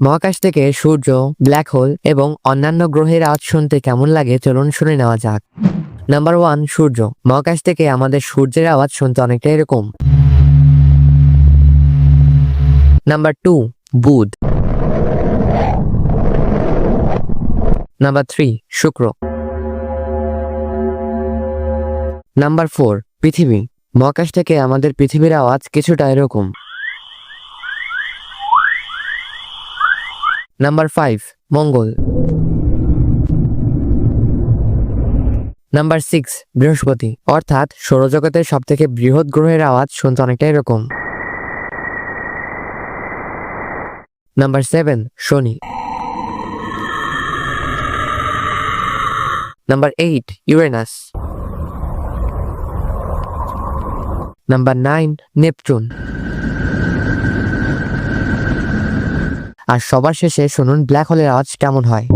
মহাকাশ থেকে সূর্য, black hole এবং অন্যান্য গ্রহের আওয়াজ শুনতে কেমন লাগে চলুন শুনে নেওয়া যাক। নাম্বার 1, সূর্য। মহাকাশ থেকে আমাদের সূর্যের আওয়াজ শুনতে অনেকটা এরকম। নাম্বার 2, বুধ। নাম্বার 3, শুক্র। নাম্বার 4, পৃথিবী। মহাকাশ থেকে আমাদের পৃথিবীর আওয়াজ কিছুটা এরকম। নাম্বার 5, মঙ্গল। নাম্বার 6, বৃহস্পতি, অর্থাৎ সৌরজগতের সবথেকে বৃহৎ গ্রহের আওয়াজ শুনতে অনেকটা এরকম। Number 7, Shani. Number 8, Uranus. Number 9, Neptune. আর সবার শেষে শুনুন ব্ল্যাক হোলের আওয়াজ কেমন হয়।